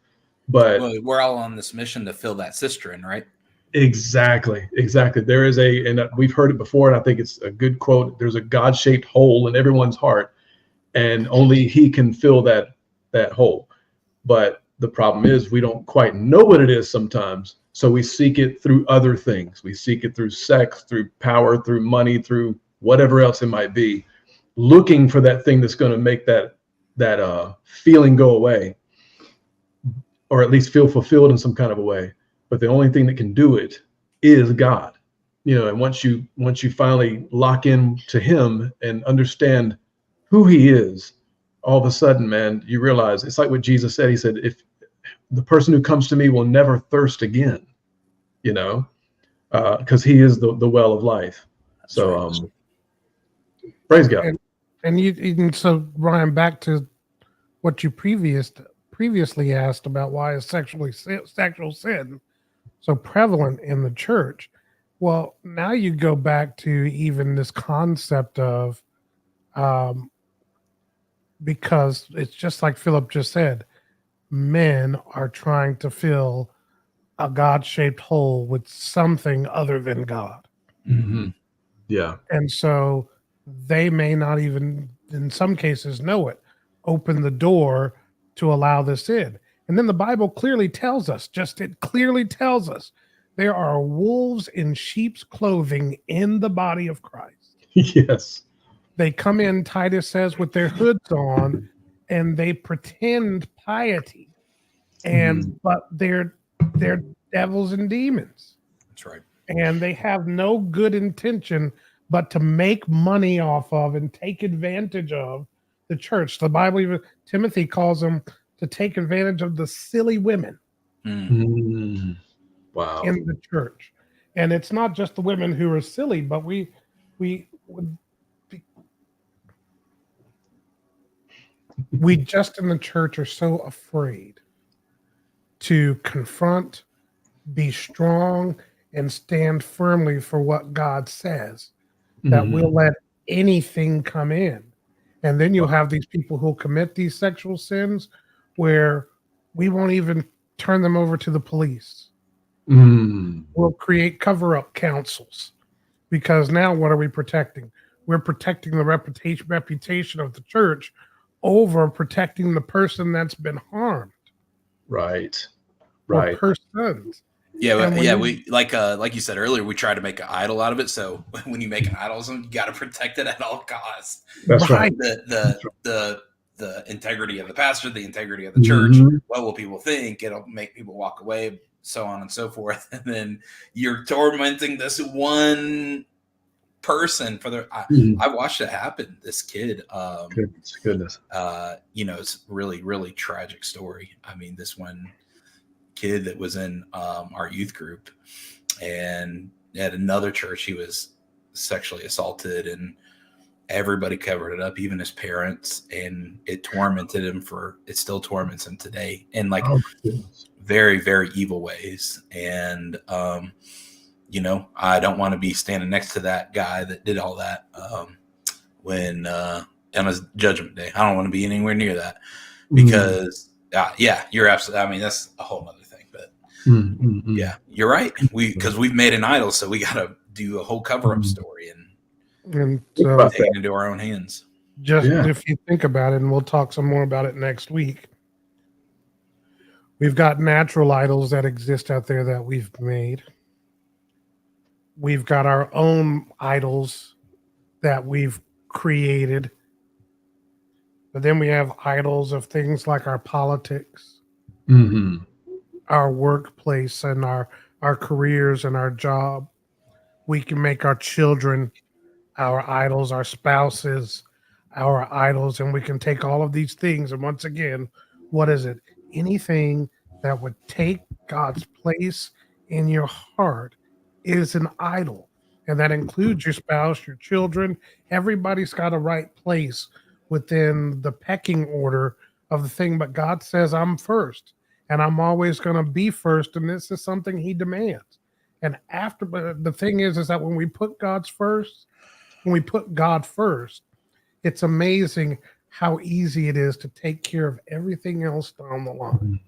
S2: But
S4: we're all on this mission to fill that cistern, right?
S2: Exactly. There is and we've heard it before, and I think it's a good quote. There's a God-shaped hole in everyone's heart, and only He can fill that hole. But the problem is we don't quite know what it is sometimes, so we seek it through other things. We seek it through sex, through power, through money, through whatever else it might be, looking for that thing that's going to make that feeling go away, or at least feel fulfilled in some kind of a way. But the only thing that can do it is God, and once you finally lock in to Him and understand who He is, all of a sudden, man, you realize it's like what Jesus said. He said, if the person who comes to me will never thirst again, because He is the well of life. That's so, right. Praise God.
S3: And so, Ryan, back to what you previously asked about why is sexual sin so prevalent in the church. Well, now you go back to even this concept of, um, because it's just like Philip just said, men are trying to fill a God-shaped hole with something other than God.
S2: Mm-hmm. Yeah.
S3: And so they may not even, in some cases, know it, open the door to allow this in. And then the Bible clearly tells us, it clearly tells us there are wolves in sheep's clothing in the body of Christ.
S2: Yes.
S3: They come in, Titus says, with their hoods on, and they pretend piety. And but they're devils and demons.
S4: That's right.
S3: And they have no good intention but to make money off of and take advantage of the church. The Bible, even Timothy calls them to take advantage of the silly women
S2: Wow.
S3: in the church. And it's not just the women who are silly, but we just in the church are so afraid to confront, be strong, and stand firmly for what God says that we'll let anything come in. And then you'll have these people who'll commit these sexual sins where we won't even turn them over to the police. We'll create cover-up councils because now what are we protecting? We're protecting the reputation of the church over protecting the person that's been harmed.
S2: Right.
S3: Or persons.
S4: Yeah, we like you said earlier, we try to make an idol out of it. So when you make an idol, you got to protect it at all costs.
S2: That's right.
S4: The integrity of the pastor, the integrity of the church. What will people think? It'll make people walk away, so on and so forth. And then you're tormenting this one person for their. I watched it happen. This kid.
S2: Goodness.
S4: It's really, really tragic story. I mean, this one kid that was in our youth group, and at another church he was sexually assaulted, and everybody covered it up, even his parents, and it tormented him it still torments him today in like very, very evil ways. And I don't want to be standing next to that guy that did all that when Emma's judgment day. I don't want to be anywhere near that because you're absolutely, I mean, that's a whole other thing, but yeah, you're right. Because we've made an idol, so we got to do a whole cover-up story and so take it into our own hands.
S3: If you think about it, and we'll talk some more about it next week, we've got natural idols that exist out there that we've made. We've got our own idols that we've created. But then we have idols of things like our politics, our workplace, and our careers and our job. We can make our children our idols, our spouses, our idols, and we can take all of these things. And once again, what is it? Anything that would take God's place in your heart is an idol. And that includes your spouse, your children. Everybody's got a right place within the pecking order of the thing. But God says, I'm first, and I'm always going to be first. And this is something he demands. And but the thing is that when we put God first, it's amazing how easy it is to take care of everything else down the line.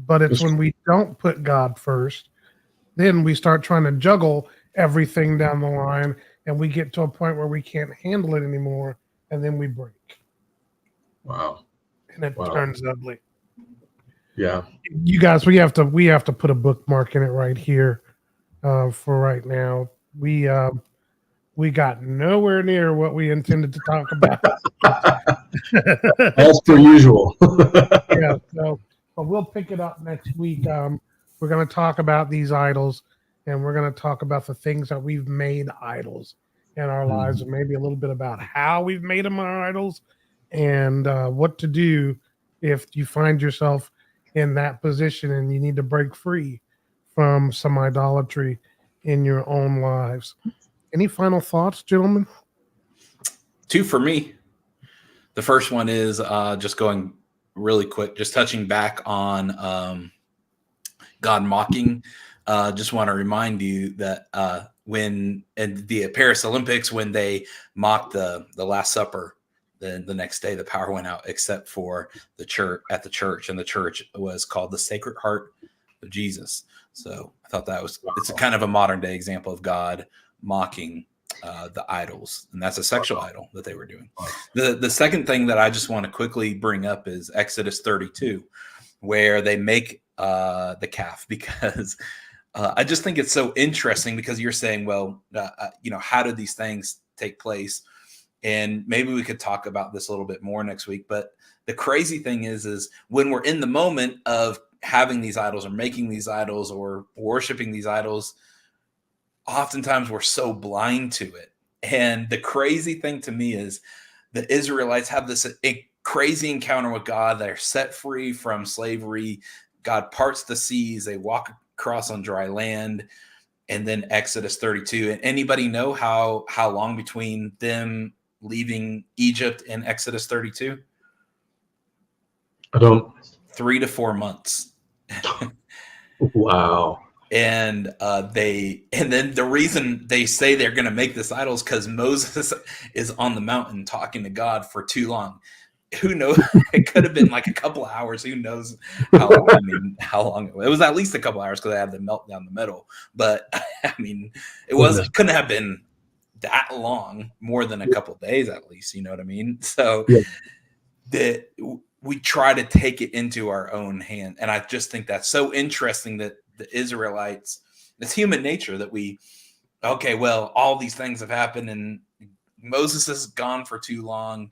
S3: But it's when we don't put God first, then we start trying to juggle everything down the line, and we get to a point where we can't handle it anymore, and then we break.
S2: Wow.
S3: And it turns ugly.
S2: Yeah.
S3: You guys, we have to put a bookmark in it right here for right now. We got nowhere near what we intended to talk about.
S2: As per usual.
S3: Yeah, so but we'll pick it up next week. We're going to talk about these idols, and we're going to talk about the things that we've made idols in our lives, and maybe a little bit about how we've made them our idols, and what to do if you find yourself in that position and you need to break free from some idolatry in your own lives. Any final thoughts, gentlemen?
S4: 2 for me. The first one is just going really quick, just touching back on God mocking just want to remind you that when in the Paris Olympics, when they mocked the Last Supper, then the next day the power went out, except for the church and the church was called the Sacred Heart of Jesus. So I thought it's a kind of a modern day example of God mocking the idols, and that's a sexual idol that they were doing. The second thing that I just want to quickly bring up is Exodus 32, where they make the calf, because I just think it's so interesting, because you're saying, well, how did these things take place? And maybe we could talk about this a little bit more next week. But the crazy thing is when we're in the moment of having these idols or making these idols or worshiping these idols, oftentimes we're so blind to it. And the crazy thing to me is the Israelites have this crazy encounter with God. They're set free from slavery. God parts the seas. They walk across on dry land. And then Exodus 32. And anybody know how long between them leaving Egypt and Exodus 32?
S2: I don't.
S4: 3 to 4 months.
S2: Wow.
S4: And then the reason they say they're going to make this idol is because Moses is on the mountain talking to God for too long. Who knows? It could have been like a couple of hours. Who knows how long? How long it was? At least a couple of hours, because I had the meltdown in the middle. But it couldn't have been that long, more than a couple of days at least. You know what I mean? So that we try to take it into our own hand, and I just think that's so interesting that the Israelites, it's human nature that all these things have happened, and Moses has gone for too long.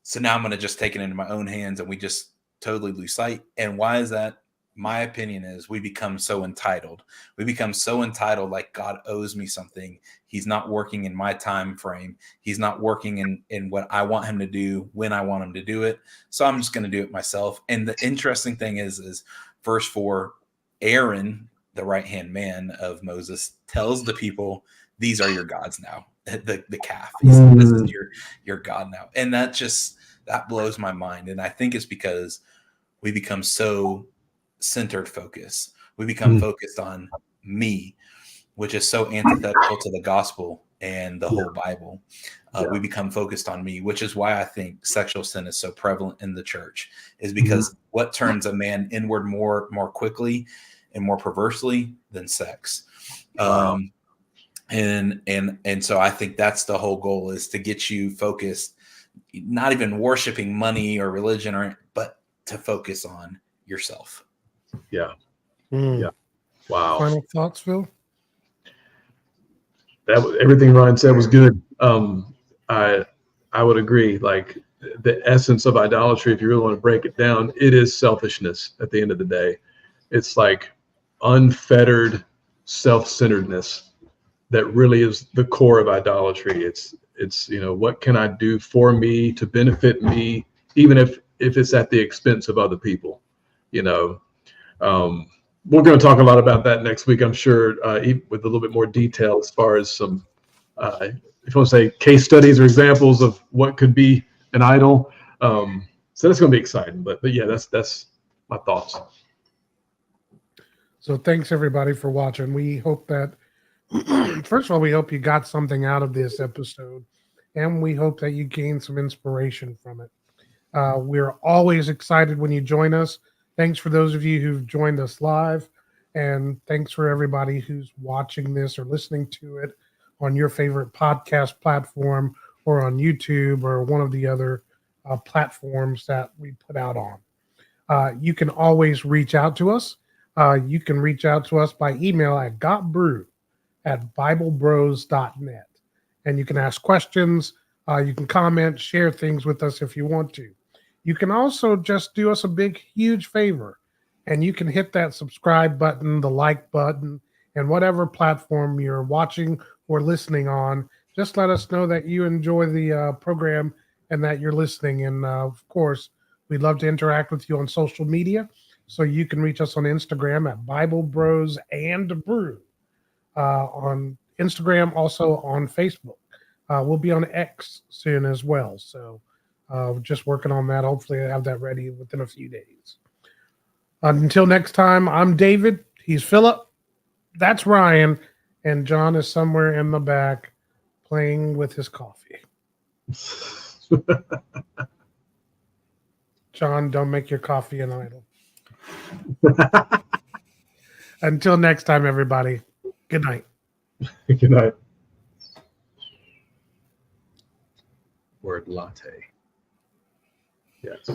S4: So now I'm going to just take it into my own hands, and we just totally lose sight. And why is that? My opinion is we become so entitled. We become so entitled, like God owes me something. He's not working in my time frame. He's not working in what I want him to do when I want him to do it. So I'm just going to do it myself. And the interesting thing is verse 4, Aaron, the right-hand man of Moses, tells the people, these are your gods now. The calf. This is your God now. And that blows my mind. And I think it's because we become so centered focus. We become focused on me, which is so antithetical to the gospel and the whole Bible. We become focused on me, which is why I think sexual sin is so prevalent in the church, is because what turns a man inward more quickly and more perversely than sex. Wow. And so I think that's the whole goal, is to get you focused, not even worshiping money or religion, but to focus on yourself.
S2: Yeah. Yeah. Wow.
S3: Final thoughts, Phil?
S2: Everything Ryan said was good. I would agree. Like, the essence of idolatry, if you really want to break it down, it is selfishness at the end of the day. It's like unfettered self-centeredness that really is the core of idolatry. It's what can I do for me to benefit me, even if it's at the expense of other people. We're going to talk a lot about that next week, I'm sure, with a little bit more detail as far as some, if you want to say, case studies or examples of what could be an idol. So that's going to be exciting. But yeah, that's my thoughts.
S3: So thanks everybody for watching. We hope that, first of all, we hope you got something out of this episode, and we hope that you gained some inspiration from it. We're always excited when you join us. Thanks for those of you who've joined us live, and thanks for everybody who's watching this or listening to it on your favorite podcast platform or on YouTube or one of the other platforms that we put out on. You can always reach out to us. You can reach out to us by email at gotbrew@biblebros.net. And you can ask questions. You can comment, share things with us if you want to. You can also just do us a big, huge favor, and you can hit that subscribe button, the like button, and whatever platform you're watching or listening on. Just let us know that you enjoy the program and that you're listening. And of course, we'd love to interact with you on social media. So you can reach us on Instagram at Bible Bros and Brew. On Instagram, also on Facebook. We'll be on X soon as well. So just working on that. Hopefully I have that ready within a few days. Until next time, I'm David. He's Philip. that's Ryan, and John is somewhere in the back playing with his coffee. John, don't make your coffee an idol. Until next time, everybody. Good night.
S2: Good night. Word latte. Yes.